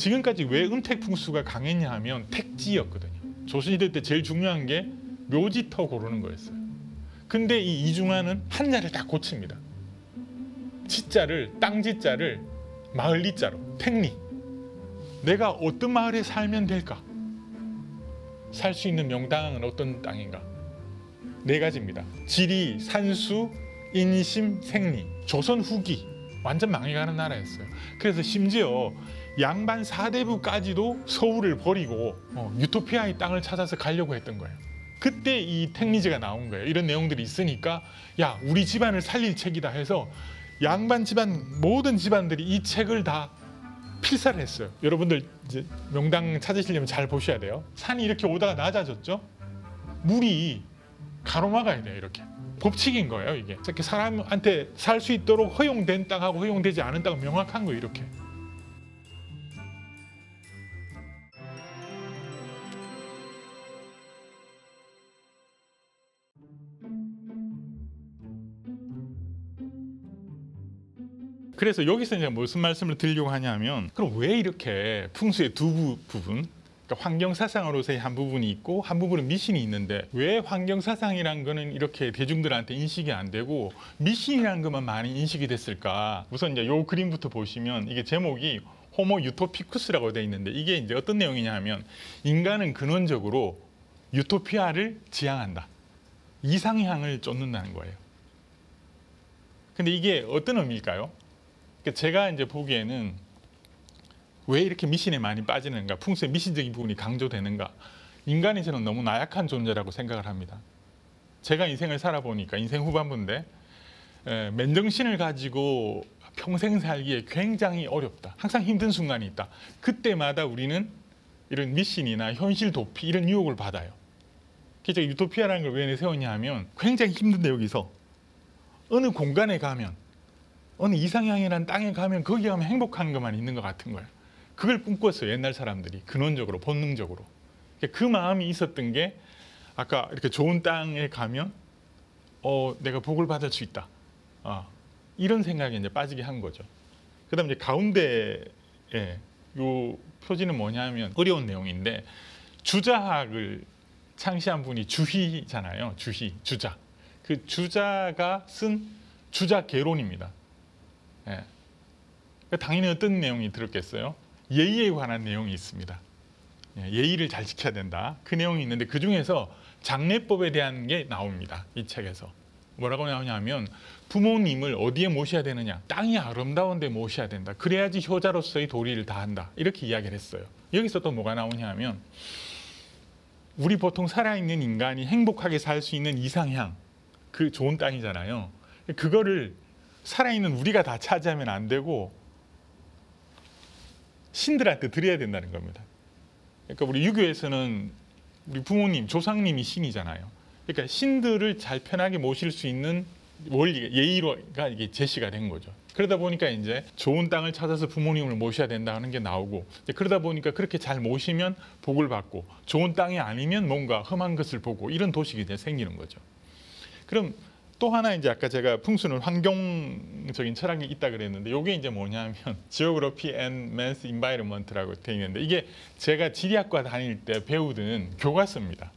지금까지 왜 은택풍수가 강했냐 하면 택지였거든요. 조선시대 때 제일 중요한 게 묘지터 고르는 거였어요. 근데 이 이중환은 한자를 다 고칩니다. 지자를, 땅지자를 마을리자로, 택리. 내가 어떤 마을에 살면 될까? 살 수 있는 명당은 어떤 땅인가? 네 가지입니다. 지리, 산수, 인심, 생리. 조선 후기 완전 망해가는 나라였어요. 그래서 심지어 양반 사대부까지도 서울을 버리고 유토피아의 땅을 찾아서 가려고 했던 거예요. 그때 이 택리지가 나온 거예요. 이런 내용들이 있으니까 야, 우리 집안을 살릴 책이다 해서 양반 집안 모든 집안들이 이 책을 다 필사를 했어요. 여러분들 이제 명당 찾으시려면 잘 보셔야 돼요. 산이 이렇게 오다가 낮아졌죠. 물이 가로막아야 돼요. 이렇게 법칙인 거예요. 이게 이렇게 사람한테 살 수 있도록 허용된 땅하고 허용되지 않은 땅은 명확한 거예요. 이렇게. 그래서 여기서 이제 무슨 말씀을 드리려고 하냐면, 그럼 왜 이렇게 풍수의 두 부분, 그러니까 환경사상으로서의 한 부분이 있고 한 부분은 미신이 있는데 왜 환경사상이란 거는 이렇게 대중들한테 인식이 안 되고 미신이라는 것만 많이 인식이 됐을까? 우선 이제 요 그림부터 보시면 이게 제목이 호모 유토피쿠스라고 되어 있는데 이게 이제 어떤 내용이냐 하면 인간은 근원적으로 유토피아를 지향한다. 이상향을 쫓는다는 거예요. 근데 이게 어떤 의미일까요? 제가 이제 보기에는 왜 이렇게 미신에 많이 빠지는가, 풍수의 미신적인 부분이 강조되는가, 인간이 저는 너무 나약한 존재라고 생각을 합니다. 제가 인생을 살아보니까 인생 후반부인데 맨정신을 가지고 평생 살기에 굉장히 어렵다. 항상 힘든 순간이 있다. 그때마다 우리는 이런 미신이나 현실 도피 이런 유혹을 받아요. 그래서 유토피아라는 걸 왜 내세웠냐 하면 굉장히 힘든데 여기서 어느 공간에 가면 어느 이상향이라는 땅에 가면 거기 가면 행복한 것만 있는 것 같은 거예요. 그걸 꿈꿨어요. 옛날 사람들이 근원적으로 본능적으로. 그 마음이 있었던 게 아까 이렇게 좋은 땅에 가면 내가 복을 받을 수 있다. 이런 생각에 이제 빠지게 한 거죠. 그다음에 이제 가운데에 요 표지는 뭐냐면 어려운 내용인데 주자학을 창시한 분이 주희잖아요. 주희, 주자. 그 주자가 쓴 주자개론입니다. 당연히 어떤 내용이 들었겠어요? 예의에 관한 내용이 있습니다. 예의를 잘 지켜야 된다. 그 내용이 있는데 그 중에서 장례법에 대한 게 나옵니다. 이 책에서. 뭐라고 나오냐면 부모님을 어디에 모셔야 되느냐. 땅이 아름다운 데 모셔야 된다. 그래야지 효자로서의 도리를 다한다. 이렇게 이야기를 했어요. 여기서 또 뭐가 나오냐 하면 우리 보통 살아있는 인간이 행복하게 살 수 있는 이상향, 그 좋은 땅이잖아요. 그거를 살아있는 우리가 다 차지하면 안 되고 신들한테 드려야 된다는 겁니다. 그러니까 우리 유교에서는 우리 부모님, 조상님이 신이잖아요. 그러니까 신들을 잘 편하게 모실 수 있는 원리, 예의가 이게 제시가 된 거죠. 그러다 보니까 이제 좋은 땅을 찾아서 부모님을 모셔야 된다는 게 나오고, 그러다 보니까 그렇게 잘 모시면 복을 받고, 좋은 땅이 아니면 뭔가 험한 것을 보고 이런 도식이 이제 생기는 거죠. 그럼 또 하나 이제 아까 제가 풍수는 환경적인 철학이 있다 그랬는데 이게 이제 뭐냐면 Geography and Man's Environment라고 되어 있는데 이게 제가 지리학과 다닐 때 배우던 교과서입니다.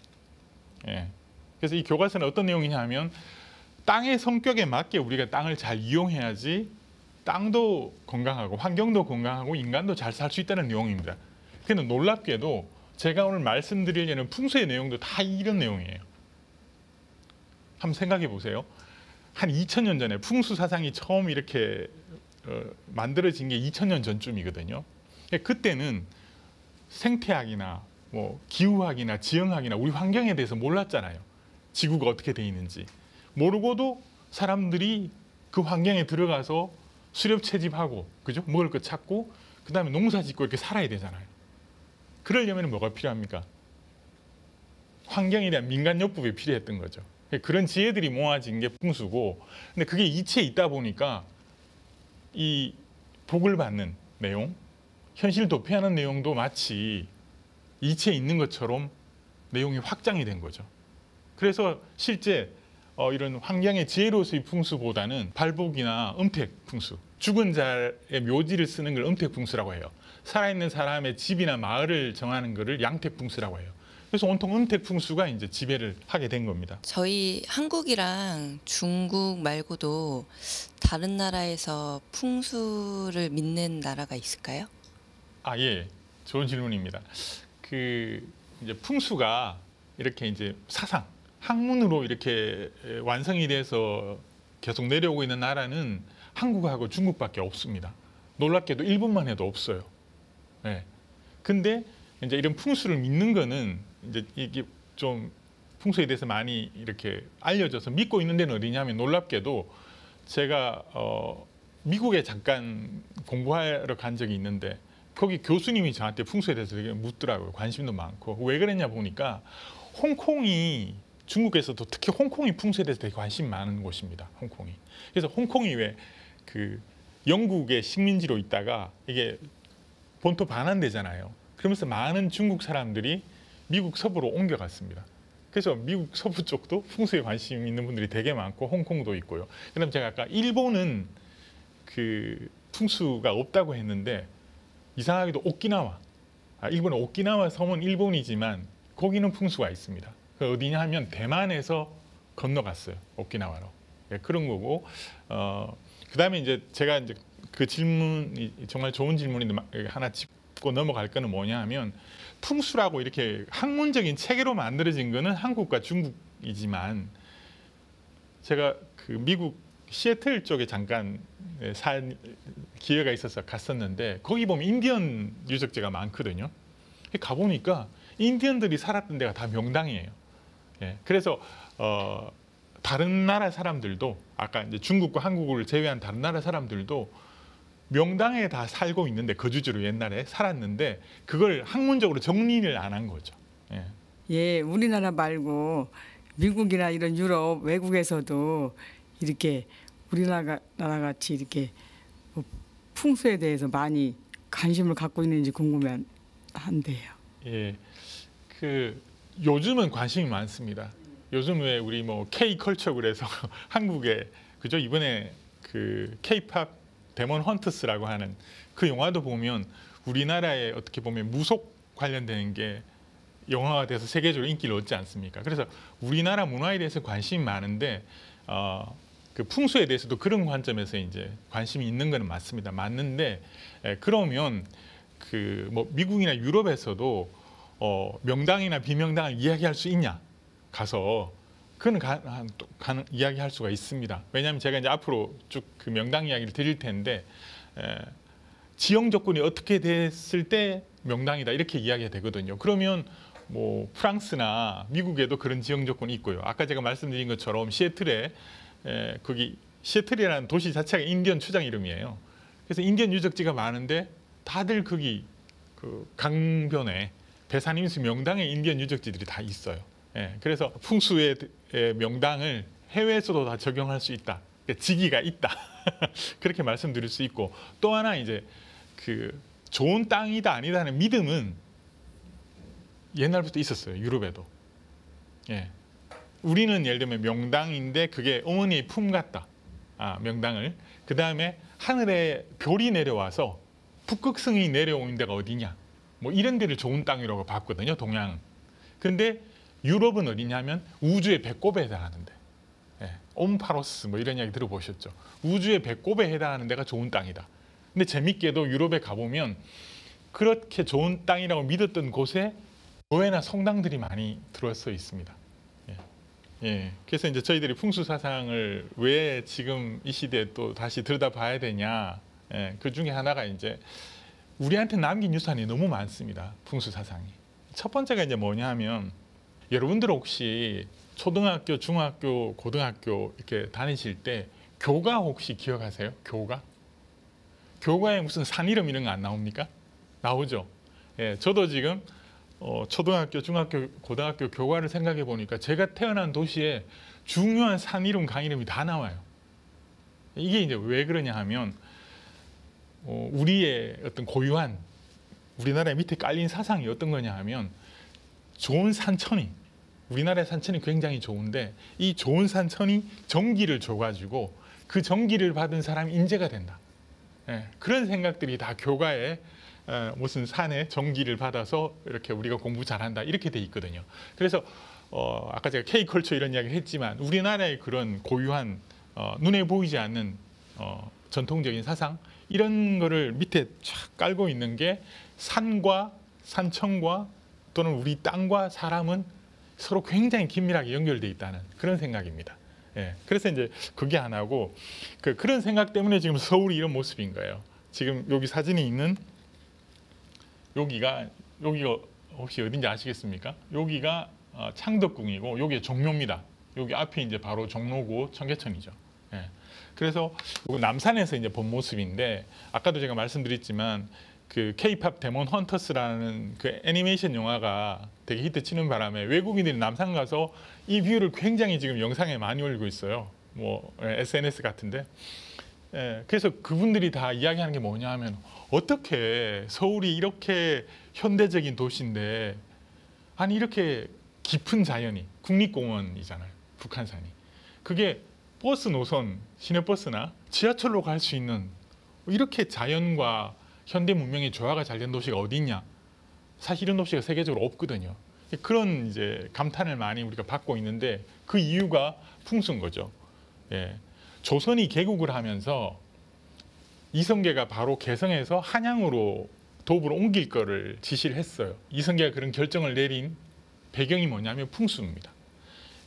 그래서 이 교과서는 어떤 내용이냐 하면 땅의 성격에 맞게 우리가 땅을 잘 이용해야지 땅도 건강하고 환경도 건강하고 인간도 잘 살 수 있다는 내용입니다. 근데 놀랍게도 제가 오늘 말씀드리려는 풍수의 내용도 다 이런 내용이에요. 한번 생각해 보세요. 한 2000년 전에 풍수 사상이 처음 이렇게 만들어진 게 2000년 전쯤이거든요. 그때는 생태학이나 뭐 기후학이나 지형학이나 우리 환경에 대해서 몰랐잖아요. 지구가 어떻게 돼 있는지. 모르고도 사람들이 그 환경에 들어가서 수렵 채집하고, 그죠? 먹을 거 찾고, 그 다음에 농사 짓고 이렇게 살아야 되잖아요. 그러려면 뭐가 필요합니까? 환경에 대한 민간요법이 필요했던 거죠. 그런 지혜들이 모아진 게 풍수고, 근데 그게 이치에 있다 보니까 이 복을 받는 내용, 현실 도피하는 내용도 마치 이치에 있는 것처럼 내용이 확장이 된 거죠. 그래서 실제 이런 환경의 지혜로서의 풍수보다는 발복이나 음택 풍수, 죽은 자의 묘지를 쓰는 걸 음택 풍수라고 해요. 살아있는 사람의 집이나 마을을 정하는 것을 양택풍수라고 해요. 그래서 온통 은택풍수가 이제 지배를 하게 된 겁니다. 저희 한국이랑 중국 말고도 다른 나라에서 풍수를 믿는 나라가 있을까요? 아, 예. 좋은 질문입니다. 이제 풍수가 이렇게 이제 사상, 학문으로 이렇게 완성이 돼서 계속 내려오고 있는 나라는 한국하고 중국밖에 없습니다. 놀랍게도 일본만 해도 없어요. 네. 근데 이제 이런 풍수를 믿는 거는 이제 이게 좀 풍수에 대해서 많이 이렇게 알려져서 믿고 있는 데는 어디냐면 놀랍게도 제가 미국에 잠깐 공부하러 간 적이 있는데 거기 교수님이 저한테 풍수에 대해서 되게 묻더라고요. 관심도 많고. 왜 그랬냐 보니까 홍콩이 중국에서도 특히 홍콩이 풍수에 대해서 되게 관심이 많은 곳입니다. 홍콩이. 그래서 홍콩이 왜 영국의 식민지로 있다가 이게 본토 반환되잖아요. 그러면서 많은 중국 사람들이 미국 서부로 옮겨갔습니다. 그래서 미국 서부 쪽도 풍수에 관심 있는 분들이 되게 많고 홍콩도 있고요. 그다음 제가 아까 일본은 풍수가 없다고 했는데 이상하게도 오키나와, 일본의 오키나와 섬은 일본이지만 거기는 풍수가 있습니다. 그 어디냐 하면 대만에서 건너갔어요. 오키나와로. 네, 그런 거고. 그다음에 이제 제가 이제 그 질문이 정말 좋은 질문인데 하나 짚고 넘어갈 거는 뭐냐 하면 풍수라고 이렇게 학문적인 체계로 만들어진 거는 한국과 중국이지만 제가 미국 시애틀 쪽에 잠깐 살 기회가 있어서 갔었는데 거기 보면 인디언 유적지가 많거든요. 가보니까 인디언들이 살았던 데가 다 명당이에요. 예, 그래서 다른 나라 사람들도 아까 이제 중국과 한국을 제외한 다른 나라 사람들도 명당에 다 살고 있는데 거주지로 옛날에 살았는데 그걸 학문적으로 정리를 안 한 거죠. 예. 예, 우리나라 말고 미국이나 이런 유럽 외국에서도 이렇게 우리나라 같이 이렇게 풍수에 대해서 많이 관심을 갖고 있는지 궁금한데요. 예, 요즘은 관심이 많습니다. 요즘 왜 우리 뭐 K 컬처 그래서 한국에 그죠 이번에 K-팝 데몬 헌터스라고 하는 그 영화도 보면 우리나라에 어떻게 보면 무속 관련되는 게 영화가 돼서 세계적으로 인기를 얻지 않습니까? 그래서 우리나라 문화에 대해서 관심이 많은데 풍수에 대해서도 그런 관점에서 이제 관심이 있는 거는 맞습니다. 맞는데 그러면 뭐 미국이나 유럽에서도 명당이나 비명당을 이야기할 수 있냐? 가서 그건 이야기할 수가 있습니다. 왜냐하면 제가 이제 앞으로 쭉 그 명당 이야기를 드릴 텐데 지형 조건이 어떻게 됐을 때 명당이다 이렇게 이야기가 되거든요. 그러면 뭐 프랑스나 미국에도 그런 지형 조건이 있고요. 아까 제가 말씀드린 것처럼 시애틀에 거기 시애틀이라는 도시 자체가 인디언 추장 이름이에요. 그래서 인디언 유적지가 많은데 다들 거기 강변에 배산임수 명당의 인디언 유적지들이 다 있어요. 예, 그래서 풍수의 명당을 해외에서도 다 적용할 수 있다. 그러니까 직위가 있다. 그렇게 말씀드릴 수 있고 또 하나 이제 좋은 땅이다 아니다 하는 믿음은 옛날부터 있었어요. 유럽에도. 예. 우리는 예를 들면 명당인데 그게 어머니의 품 같다. 명당을. 그 다음에 하늘에 별이 내려와서 북극성이 내려오는 데가 어디냐. 뭐 이런 데를 좋은 땅이라고 봤거든요. 동양은. 근데 유럽은 어디냐면 우주의 배꼽에 해당하는데. 예. 옴파로스 뭐 이런 이야기 들어보셨죠. 우주의 배꼽에 해당하는 데가 좋은 땅이다. 근데 재밌게도 유럽에 가보면 그렇게 좋은 땅이라고 믿었던 곳에 교회나 성당들이 많이 들어서 있습니다. 예, 그래서 이제 저희들이 풍수 사상을 왜 지금 이 시대에 또 다시 들여다봐야 되냐. 예, 그 중에 하나가 이제 우리한테 남긴 유산이 너무 많습니다. 풍수 사상이. 첫 번째가 이제 뭐냐 하면 여러분들 혹시 초등학교, 중학교, 고등학교 이렇게 다니실 때 교가 혹시 기억하세요? 교가? 교가에 무슨 산 이름 이런 거 안 나옵니까? 나오죠. 예, 저도 지금 초등학교, 중학교, 고등학교 교과를 생각해 보니까 제가 태어난 도시에 중요한 산 이름, 강 이름이 다 나와요. 이게 이제 왜 그러냐 하면 우리의 어떤 고유한 우리나라 밑에 깔린 사상이 어떤 거냐 하면 좋은 산천이 우리나라의 산천이 굉장히 좋은데 이 좋은 산천이 전기를 줘가지고 그 전기를 받은 사람이 인재가 된다. 예, 그런 생각들이 다 교과에 무슨 산에 전기를 받아서 이렇게 우리가 공부 잘한다 이렇게 돼 있거든요. 그래서 아까 제가 K컬처 이런 이야기를 했지만 우리나라의 그런 고유한 눈에 보이지 않는 전통적인 사상 이런 거를 밑에 쫙 깔고 있는 게 산과 산청과 또는 우리 땅과 사람은 서로 굉장히 긴밀하게 연결돼 있다는 그런 생각입니다. 예, 그래서 이제 그게 하나고 그런 생각 때문에 지금 서울이 이런 모습인 거예요. 지금 여기 사진이 있는 여기가 혹시 어딘지 아시겠습니까? 여기가 창덕궁이고 여기 종묘입니다. 여기 앞에 이제 바로 종로구 청계천이죠. 예. 그래서 남산에서 이제 본 모습인데 아까도 제가 말씀드렸지만 그 K-팝 데몬 헌터스라는 그 애니메이션 영화가 되게 히트치는 바람에 외국인들이 남산 가서 이 뷰를 굉장히 지금 영상에 많이 올리고 있어요. 뭐 SNS 같은데. 예, 그래서 그분들이 다 이야기하는 게 뭐냐 하면 어떻게 서울이 이렇게 현대적인 도시인데 아니 이렇게 깊은 자연이 국립공원이잖아요. 북한산이. 그게 버스 노선, 시내버스나 지하철로 갈 수 있는 이렇게 자연과 현대 문명의 조화가 잘 된 도시가 어디 있냐? 사실 이런 도시가 세계적으로 없거든요. 그런 이제 감탄을 많이 우리가 받고 있는데 그 이유가 풍수인 거죠. 예. 조선이 개국을 하면서 이성계가 바로 개성에서 한양으로 도읍을 옮길 거를 지시를 했어요. 이성계가 그런 결정을 내린 배경이 뭐냐면 풍수입니다.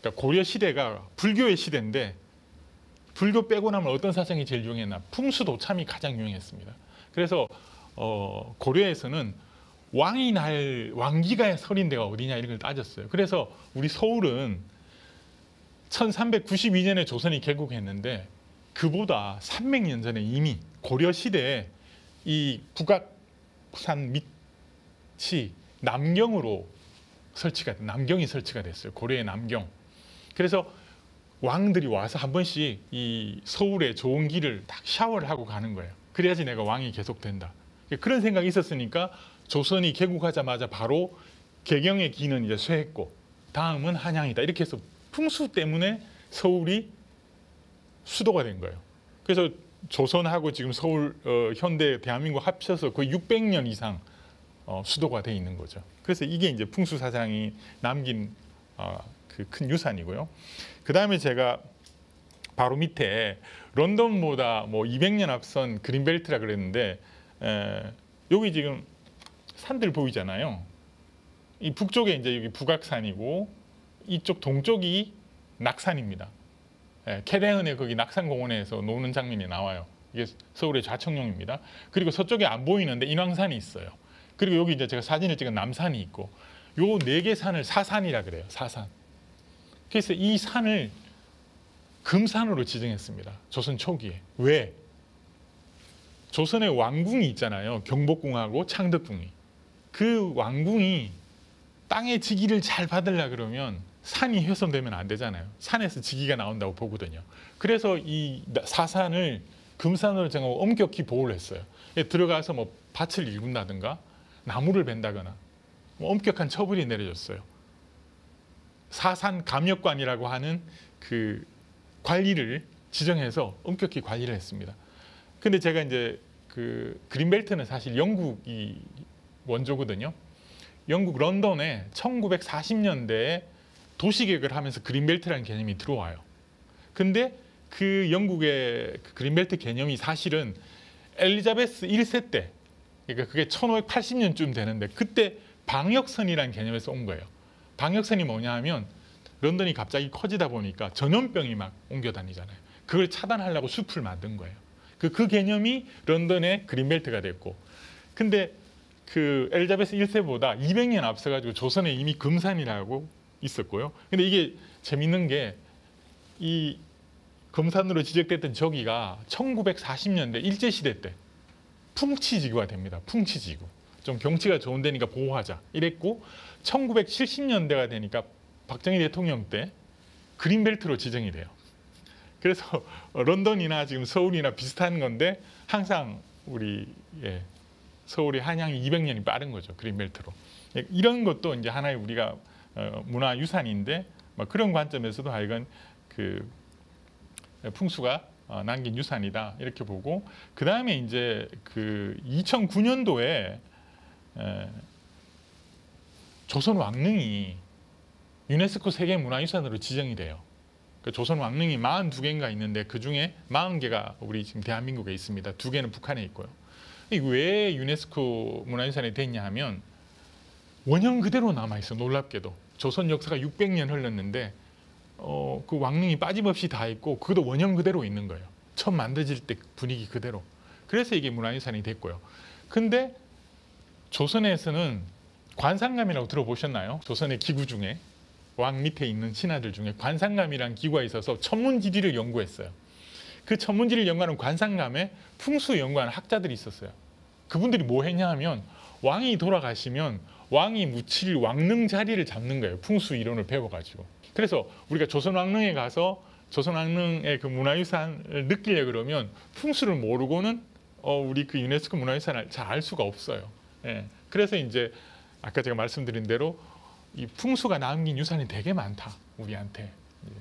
그러니까 고려 시대가 불교의 시대인데 불교 빼고 나면 어떤 사상이 제일 유행했나? 풍수도참이 가장 유행했습니다. 그래서 고려에서는 왕이 날 왕기가 서린 데가 어디냐 이런 걸 따졌어요. 그래서 우리 서울은 1392년에 조선이 개국했는데 그보다 300년 전에 이미 고려 시대에 이 북악산 밑이 남경으로 남경이 설치가 됐어요. 고려의 남경. 그래서 왕들이 와서 한 번씩 이 서울의 좋은 길을 딱 샤워를 하고 가는 거예요. 그래야지 내가 왕이 계속 된다. 그런 생각이 있었으니까 조선이 개국하자마자 바로 개경의 기는 이제 쇠했고 다음은 한양이다. 이렇게 해서 풍수 때문에 서울이 수도가 된 거예요. 그래서 조선하고 지금 서울 현대 대한민국 합쳐서 거의 600년 이상 수도가 돼 있는 거죠. 그래서 이게 이제 풍수 사상이 남긴 그 큰 유산이고요. 그 다음에 제가 바로 밑에 런던보다 뭐 200년 앞선 그린벨트라 그랬는데 여기 지금 산들 보이잖아요. 이 북쪽에 이제 여기 북악산이고 이쪽 동쪽이 낙산입니다. 캐대헌의 거기 낙산공원에서 노는 장면이 나와요. 이게 서울의 좌청룡입니다. 그리고 서쪽에 안 보이는데 인왕산이 있어요. 그리고 여기 이제 제가 사진을 찍은 남산이 있고 요 네 개 산을 사산이라 그래요. 사산. 그래서 이 산을 금산으로 지정했습니다. 조선 초기에. 왜? 조선의 왕궁이 있잖아요. 경복궁하고 창덕궁이. 그 왕궁이 땅의 직위를 잘 받으려 그러면 산이 훼손되면 안 되잖아요. 산에서 직위가 나온다고 보거든요. 그래서 이 사산을 금산으로 정하고 엄격히 보호를 했어요. 들어가서 뭐 밭을 일군다든가 나무를 벤다거나 뭐 엄격한 처벌이 내려졌어요. 사산 감역관이라고 하는 그 관리를 지정해서 엄격히 관리를 했습니다. 근데 제가 이제 그 그린벨트는 사실 영국이 원조거든요. 영국 런던에 1940년대에 도시계획을 하면서 그린벨트라는 개념이 들어와요. 근데 그 영국의 그 그린벨트 개념이 사실은 엘리자베스 1세 때, 그러니까 그게 1580년쯤 되는데 그때 방역선이라는 개념에서 온 거예요. 방역선이 뭐냐 하면 런던이 갑자기 커지다 보니까 전염병이 막 옮겨 다니잖아요. 그걸 차단하려고 숲을 만든 거예요. 그 개념이 런던의 그린벨트가 됐고, 근데 그 엘리자베스 1세보다 200년 앞서가지고 조선에 이미 금산이라고 있었고요. 근데 이게 재밌는 게 이 금산으로 지적됐던 저기가 1940년대 일제시대 때 풍치지구가 됩니다. 풍치지구. 좀 경치가 좋은 데니까 보호하자 이랬고 1970년대가 되니까 박정희 대통령 때 그린벨트로 지정이 돼요. 그래서 런던이나 지금 서울이나 비슷한 건데 항상 우리 서울의 한양이 200년이 빠른 거죠. 그린벨트로. 이런 것도 이제 하나의 우리가 문화유산인데 그런 관점에서도 하여간 그 풍수가 남긴 유산이다 이렇게 보고, 그 다음에 이제 그 2009년도에 조선 왕릉이 유네스코 세계문화유산으로 지정이 돼요. 그 조선 왕릉이 42개인가 있는데 그 중에 40개가 우리 지금 대한민국에 있습니다. 2개는 북한에 있고요. 왜 유네스코 문화유산이 됐냐 하면 원형 그대로 남아있어. 놀랍게도 조선 역사가 600년 흘렀는데 그 왕릉이 빠짐없이 다 있고 그것도 원형 그대로 있는 거예요. 처음 만들어질 때 분위기 그대로. 그래서 이게 문화유산이 됐고요. 근데 조선에서는 관상감이라고 들어보셨나요? 조선의 기구 중에 왕 밑에 있는 신하들 중에 관상감이라는 기구가 있어서 천문지리를 연구했어요. 그 천문지리를 연구하는 관상감에 풍수 연구하는 학자들이 있었어요. 그분들이 뭐 했냐 하면 왕이 돌아가시면 왕이 묻힐 왕릉 자리를 잡는 거예요. 풍수 이론을 배워가지고. 그래서 우리가 조선 왕릉에 가서 조선 왕릉의 그 문화유산을 느끼려 그러면 풍수를 모르고는 우리 그 유네스코 문화유산을 잘 알 수가 없어요. 예. 그래서 이제 아까 제가 말씀드린 대로 이 풍수가 남긴 유산이 되게 많다 우리한테.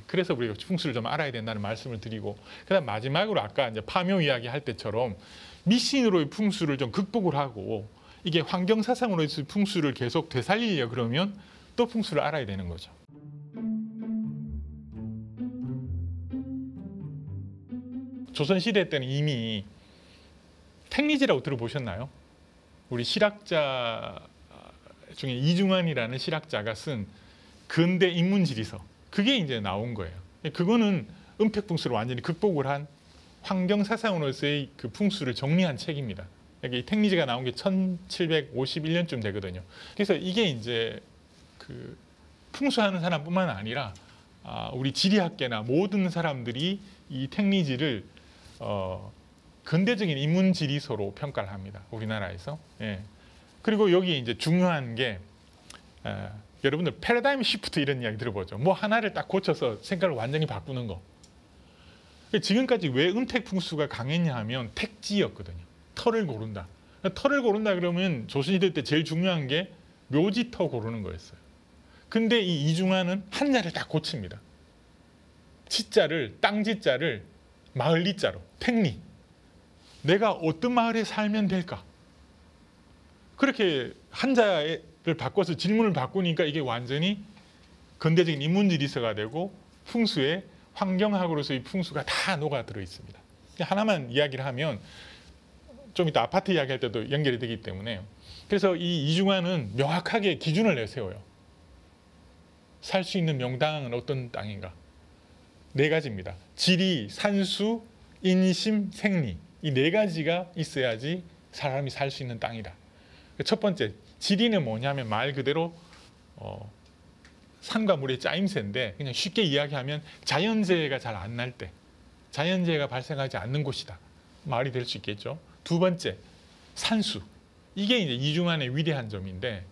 그래서 우리가 풍수를 좀 알아야 된다는 말씀을 드리고, 그다음 마지막으로 아까 이제 파묘 이야기 할 때처럼 미신으로의 풍수를 좀 극복을 하고 이게 환경 사상으로의 풍수를 계속 되살리려 그러면 또 풍수를 알아야 되는 거죠. 조선 시대 때는 이미 택리지라고 들어보셨나요? 우리 실학자 중에 이중환이라는 실학자가 쓴 근대 인문지리서, 그게 이제 나온 거예요. 그거는 은폐풍수를 완전히 극복을 한 환경 사상으로서의 그 풍수를 정리한 책입니다. 이 택리지가 나온 게 1751년쯤 되거든요. 그래서 이게 이제 그 풍수하는 사람뿐만 아니라 우리 지리학계나 모든 사람들이 이 택리지를 근대적인 인문지리서로 평가를 합니다. 우리나라에서. 예. 그리고 여기 이제 중요한 게 여러분들 패러다임 시프트 이런 이야기 들어보죠. 뭐 하나를 딱 고쳐서 생각을 완전히 바꾸는 거. 지금까지 왜 은택풍수가 강했냐 하면 택지였거든요. 터를 고른다. 터를 고른다 그러면 조선시대 때 제일 중요한 게 묘지터 고르는 거였어요. 근데 이 이중환은 한자를 딱 고칩니다. 지자를, 땅지자를 마을리자로, 택리. 내가 어떤 마을에 살면 될까? 그렇게 한자를 바꿔서 질문을 바꾸니까 이게 완전히 근대적인 인문지리서가 되고 풍수에 환경학으로서의 풍수가 다 녹아들어 있습니다. 하나만 이야기를 하면 좀 이따 아파트 이야기할 때도 연결이 되기 때문에, 그래서 이 이중환은 명확하게 기준을 내세워요. 살 수 있는 명당은 어떤 땅인가? 4가지입니다. 지리, 산수, 인심, 생리. 이 4가지가 있어야지 사람이 살 수 있는 땅이다. 첫 번째, 지리는 뭐냐면 말 그대로 산과 물의 짜임새인데, 그냥 쉽게 이야기하면 자연재해가 잘 안 날 때, 자연재해가 발생하지 않는 곳이다. 말이 될 수 있겠죠. 2번째, 산수. 이게 이제 이중환의 위대한 점인데,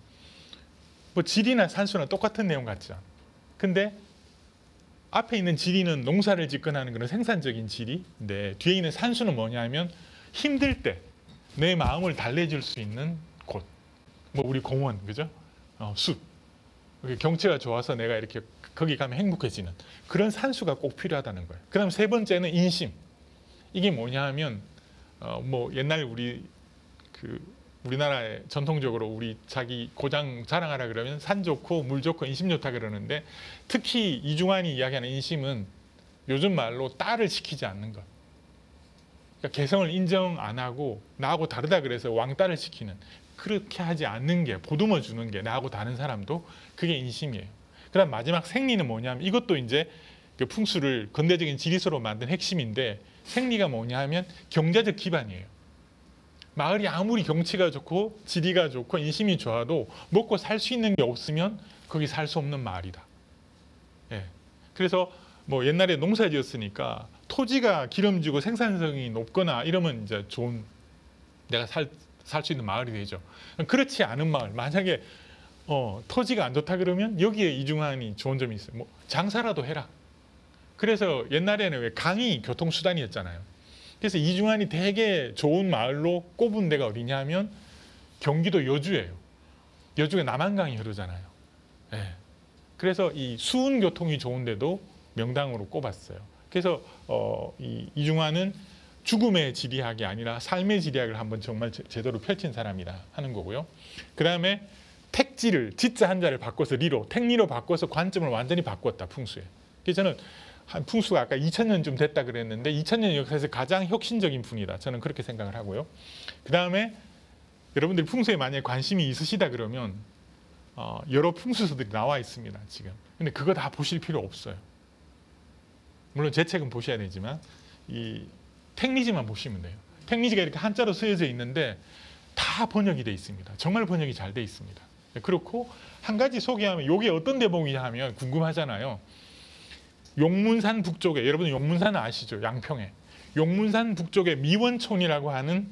뭐 지리나 산수는 똑같은 내용 같죠. 근데 앞에 있는 지리는 농사를 짓거나 하는 그런 생산적인 지리인데, 뒤에 있는 산수는 뭐냐면 힘들 때 내 마음을 달래줄 수 있는 곳. 뭐 우리 공원, 그죠? 숲. 경치가 좋아서 내가 이렇게 거기 가면 행복해지는 그런 산수가 꼭 필요하다는 거예요. 그다음 3번째는 인심. 이게 뭐냐 하면 뭐 옛날 우리나라에 전통적으로 우리 자기 고장 자랑하라 그러면 산 좋고 물 좋고 인심 좋다 그러는데, 특히 이중환이 이야기하는 인심은 요즘 말로 딸을 시키지 않는 것. 그러니까 개성을 인정 안 하고 나하고 다르다 그래서 왕따를 시키는, 그렇게 하지 않는 게, 보듬어 주는 게 나하고 다른 사람도, 그게 인심이에요. 그다음 마지막 생리는 뭐냐면, 이것도 이제 그 풍수를 근대적인 지리서로 만든 핵심인데, 생리가 뭐냐 하면 경제적 기반이에요. 마을이 아무리 경치가 좋고 지리가 좋고 인심이 좋아도 먹고 살 수 있는 게 없으면 거기 살 수 없는 마을이다. 예. 그래서 뭐 옛날에 농사 지었으니까 토지가 기름지고 생산성이 높거나 이러면 이제 좋은, 내가 살 수 있는 마을이 되죠. 그렇지 않은 마을, 만약에 토지가 안 좋다 그러면 여기에 이중환이 좋은 점이 있어요. 뭐 장사라도 해라. 그래서 옛날에는 왜 강이 교통수단이었잖아요. 그래서 이중환이 되게 좋은 마을로 꼽은 데가 어디냐 하면 경기도 여주예요. 여주에 남한강이 흐르잖아요. 네. 그래서 이 수운 교통이 좋은데도 명당으로 꼽았어요. 그래서 이중환은 죽음의 지리학이 아니라 삶의 지리학을 한번 정말 제대로 펼친 사람이다 하는 거고요. 그 다음에 택지를 지자 한자를 바꿔서 리로, 택리로 바꿔서 관점을 완전히 바꿨다 풍수에. 그래서 저는 한 풍수가 아까 2000년쯤 됐다 그랬는데 2000년 역사에서 가장 혁신적인 분이다. 저는 그렇게 생각을 하고요. 그 다음에 여러분들이 풍수에 만약에 관심이 있으시다 그러면 여러 풍수서들이 나와 있습니다. 지금. 근데 그거 다 보실 필요 없어요. 물론 제 책은 보셔야 되지만 이 택리지만 보시면 돼요. 택리지가 이렇게 한자로 쓰여져 있는데 다 번역이 돼 있습니다. 정말 번역이 잘 돼 있습니다. 그렇고 한 가지 소개하면 이게 어떤 대목이냐 하면 궁금하잖아요. 용문산 북쪽에, 여러분 용문산 아시죠? 양평에. 용문산 북쪽에 미원촌이라고 하는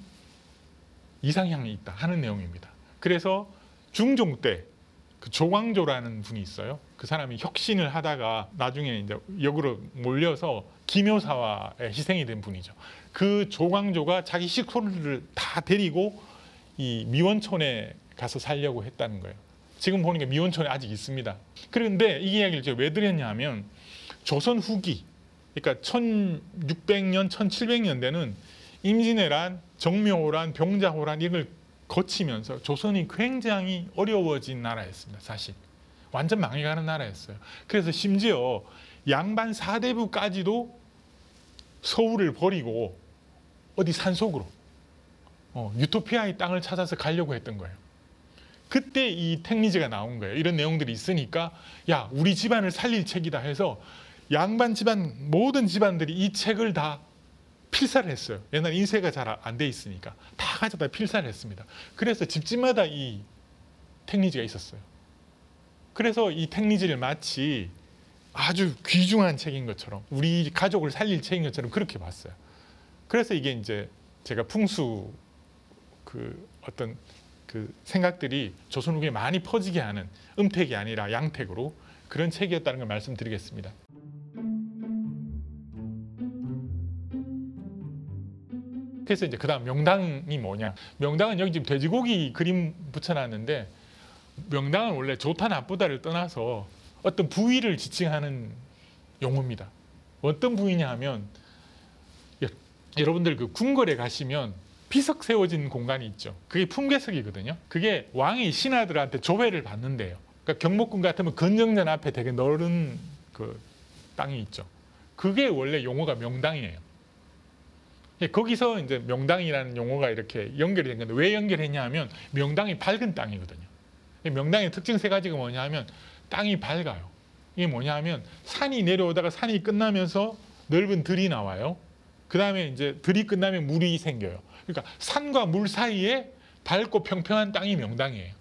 이상향이 있다 하는 내용입니다. 그래서 중종 때 그 조광조라는 분이 있어요. 그 사람이 혁신을 하다가 나중에 이제 역으로 몰려서 기묘사화에 희생이 된 분이죠. 그 조광조가 자기 식구를 다 데리고 이 미원촌에 가서 살려고 했다는 거예요. 지금 보니까 미원촌에 아직 있습니다. 그런데 이 이야기를 제가 왜 드렸냐 하면 조선 후기, 그러니까 1600년, 1700년대는 임진왜란, 정묘호란, 병자호란 이걸 거치면서 조선이 굉장히 어려워진 나라였습니다. 사실. 완전 망해가는 나라였어요. 그래서 심지어 양반 사대부까지도 서울을 버리고 어디 산속으로 유토피아의 땅을 찾아서 가려고 했던 거예요. 그때 이 택리지가 나온 거예요. 이런 내용들이 있으니까 야, 우리 집안을 살릴 책이다 해서 양반 집안 모든 집안들이 이 책을 다 필사를 했어요. 옛날 인쇄가 잘 안 돼 있으니까 다 가져다 필사를 했습니다. 그래서 집집마다 이 택리지가 있었어요. 그래서 이 택리지를 마치 아주 귀중한 책인 것처럼 우리 가족을 살릴 책인 것처럼 그렇게 봤어요. 그래서 이게 이제 제가 풍수 어떤 생각들이 조선 후기에 많이 퍼지게 하는 음택이 아니라 양택으로 그런 책이었다는 걸 말씀드리겠습니다. 그래서 이제 그다음 명당이 뭐냐? 명당은 여기 지금 돼지고기 그림 붙여놨는데 명당은 원래 좋다 나쁘다를 떠나서 어떤 부위를 지칭하는 용어입니다. 어떤 부위냐 하면 여러분들 그 궁궐에 가시면 비석 세워진 공간이 있죠. 그게 품괴석이거든요. 그게 왕이 신하들한테 조회를 받는데요. 그러니까 경복궁 같으면 건정전 앞에 되게 넓은 그 땅이 있죠. 그게 원래 용어가 명당이에요. 거기서 이제 명당이라는 용어가 이렇게 연결이 된 건데 왜 연결했냐 하면 명당이 밝은 땅이거든요. 명당의 특징 세 가지가 뭐냐 하면 땅이 밝아요. 이게 뭐냐 하면 산이 내려오다가 산이 끝나면서 넓은 들이 나와요. 그 다음에 이제 들이 끝나면 물이 생겨요. 그러니까 산과 물 사이에 밝고 평평한 땅이 명당이에요.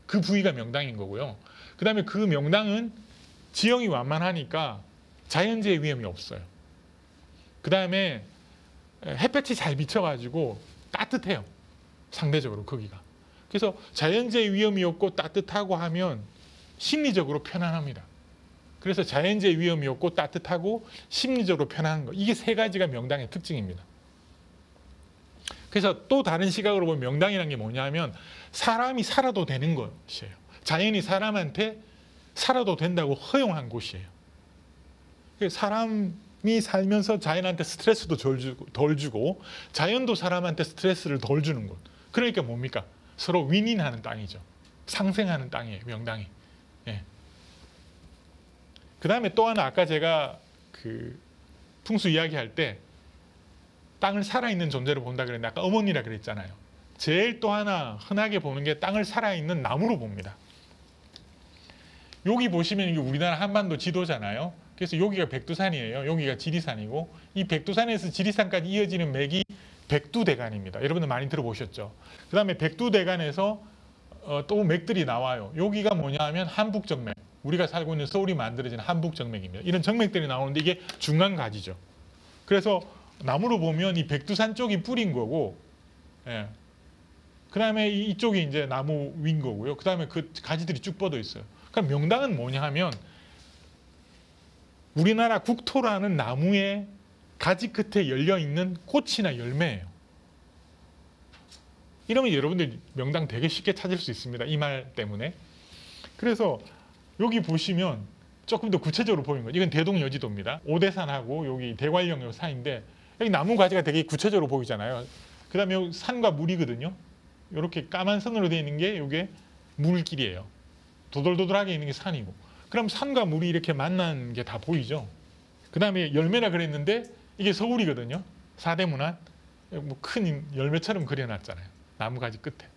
그 부위가 명당인 거고요. 그 다음에 그 명당은 지형이 완만하니까 자연재해 위험이 없어요. 그 다음에 햇볕이 잘 비쳐가지고 따뜻해요. 상대적으로 거기가. 그래서 자연재해 위험이 없고 따뜻하고 하면 심리적으로 편안합니다. 그래서 자연재해 위험이 없고 따뜻하고 심리적으로 편안한 거. 이게 세 가지가 명당의 특징입니다. 그래서 또 다른 시각으로 보면 명당이라는 게 뭐냐면 사람이 살아도 되는 것이에요. 자연이 사람한테 살아도 된다고 허용한 곳이에요. 사람이 살면서 자연한테 스트레스도 덜 주고 자연도 사람한테 스트레스를 덜 주는 곳. 그러니까 뭡니까? 서로 윈윈하는 땅이죠. 상생하는 땅이에요. 명당이. 예. 그 다음에 또 하나 아까 제가 그 풍수 이야기할 때 땅을 살아있는 존재로 본다 그랬는데 아까 어머니라 그랬잖아요. 제일 또 하나 흔하게 보는 게 땅을 살아있는 나무로 봅니다. 여기 보시면 이게 우리나라 한반도 지도잖아요. 그래서 여기가 백두산이에요. 여기가 지리산이고 이 백두산에서 지리산까지 이어지는 맥이 백두대간입니다. 여러분들 많이 들어보셨죠? 그 다음에 백두대간에서 또 맥들이 나와요. 여기가 뭐냐 하면 한북정맥. 우리가 살고 있는 서울이 만들어진 한북정맥입니다. 이런 정맥들이 나오는데 이게 중간 가지죠. 그래서 나무로 보면 이 백두산 쪽이 뿌린 거고, 예. 그 다음에 이쪽이 이제 나무 위인 거고요. 그 다음에 그 가지들이 쭉 뻗어 있어요. 그러니까 명당은 뭐냐 하면 우리나라 국토라는 나무의 가지 끝에 열려 있는 꽃이나 열매예요. 이러면 여러분들 명당 되게 쉽게 찾을 수 있습니다. 이 말 때문에. 그래서 여기 보시면 조금 더 구체적으로 보이는 거죠. 이건 대동여지도입니다. 오대산하고 여기 대관령 요 사이인데 여기 나무 가지가 되게 구체적으로 보이잖아요. 그다음에 여기 산과 물이거든요. 이렇게 까만 선으로 되어 있는 게 이게 물길이에요. 도돌도돌하게 있는 게 산이고. 그럼 산과 물이 이렇게 만난 게 다 보이죠. 그다음에 열매라 그랬는데 이게 서울이거든요. 사대문안. 뭐 큰 열매처럼 그려놨잖아요. 나무 가지 끝에.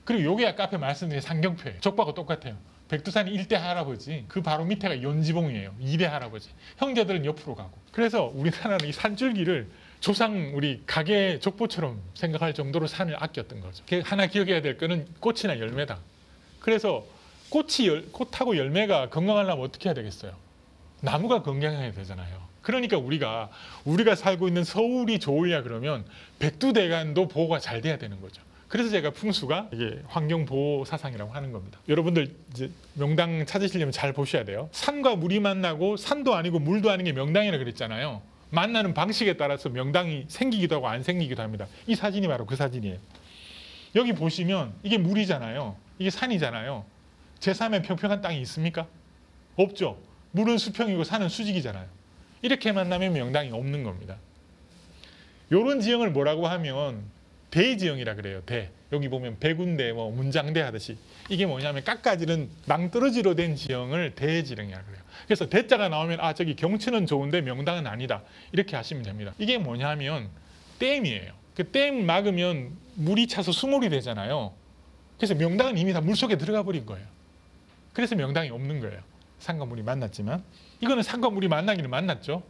그리고 요게 아까 앞에 말씀드린 상경표예요. 족보하고 똑같아요. 백두산이 1대 할아버지, 그 바로 밑에가 연지봉이에요. 2대 할아버지. 형제들은 옆으로 가고. 그래서 우리나라는 이 산줄기를 조상 우리 가게 족보처럼 생각할 정도로 산을 아꼈던 거죠. 하나 기억해야 될 거는 꽃이나 열매다. 그래서 꽃하고 열매가 건강하려면 어떻게 해야 되겠어요? 나무가 건강해야 되잖아요. 그러니까 우리가 살고 있는 서울이 좋으려 그러면 백두대간도 보호가 잘 돼야 되는 거죠. 그래서 제가 풍수가 이게 환경보호 사상이라고 하는 겁니다. 여러분들 이제 명당 찾으시려면 잘 보셔야 돼요. 산과 물이 만나고 산도 아니고 물도 아닌 게 명당이라 그랬잖아요. 만나는 방식에 따라서 명당이 생기기도 하고 안 생기기도 합니다. 이 사진이 바로 그 사진이에요. 여기 보시면 이게 물이잖아요. 이게 산이잖아요. 제3의 평평한 땅이 있습니까? 없죠. 물은 수평이고 산은 수직이잖아요. 이렇게 만나면 명당이 없는 겁니다. 이런 지형을 뭐라고 하면 대지형이라 그래요. 대. 여기 보면 백운대, 뭐 문장대 하듯이 이게 뭐냐면 깎아지는 낭떠러지로 된 지형을 대지형이라 그래요. 그래서 대자가 나오면 아 저기 경치는 좋은데 명당은 아니다 이렇게 하시면 됩니다. 이게 뭐냐면 댐이에요. 그 댐 막으면 물이 차서 수몰이 되잖아요. 그래서 명당은 이미 다 물속에 들어가 버린 거예요. 그래서 명당이 없는 거예요. 산과 물이 만났지만 이거는 산과 물이 만나기는 만났죠.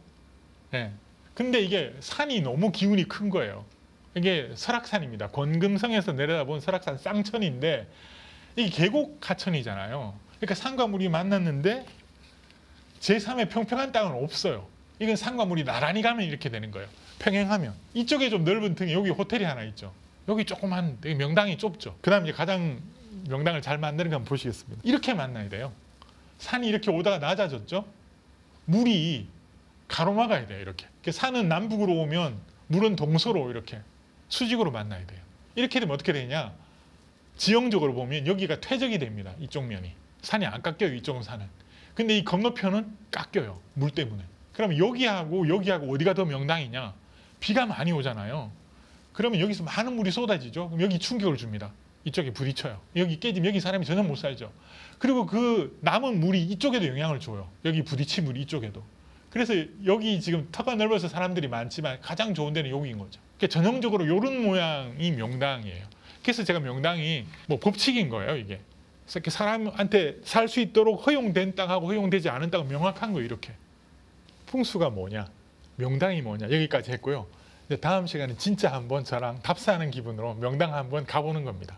네. 근데 이게 산이 너무 기운이 큰 거예요. 이게 설악산입니다. 권금성에서 내려다본 설악산 쌍천인데 이게 계곡 하천이잖아요. 그러니까 산과 물이 만났는데 제3의 평평한 땅은 없어요. 이건 산과 물이 나란히 가면 이렇게 되는 거예요. 평행하면. 이쪽에 좀 넓은 등에 여기 호텔이 하나 있죠. 여기 조그만 명당이 좁죠. 그 다음 이제 가장 명당을 잘 만드는 거 한번 보시겠습니다. 이렇게 만나야 돼요. 산이 이렇게 오다가 낮아졌죠. 물이 가로막아야 돼요. 이렇게. 산은 남북으로 오면 물은 동서로 이렇게 수직으로 만나야 돼요. 이렇게 되면 어떻게 되냐? 지형적으로 보면 여기가 퇴적이 됩니다. 이쪽 면이. 산이 안 깎여요. 이쪽은 산은. 근데 이 건너편은 깎여요. 물 때문에. 그럼 여기하고 어디가 더 명당이냐? 비가 많이 오잖아요. 그러면 여기서 많은 물이 쏟아지죠. 그럼 여기 충격을 줍니다. 이쪽에 부딪혀요. 여기 깨지면 여기 사람이 전혀 못 살죠. 그리고 그 남은 물이 이쪽에도 영향을 줘요. 여기 부딪힌 물이 이쪽에도. 그래서 여기 지금 터가 넓어서 사람들이 많지만 가장 좋은 데는 여기인 거죠. 그러니까 전형적으로 이런 모양이 명당이에요. 그래서 제가 명당이 뭐 법칙인 거예요, 이게. 그래서 이렇게 사람한테 살 수 있도록 허용된 땅하고 허용되지 않은 땅은 명확한 거예요, 이렇게. 풍수가 뭐냐, 명당이 뭐냐 여기까지 했고요. 이제 다음 시간에 진짜 한번 저랑 답사하는 기분으로 명당 한번 가보는 겁니다.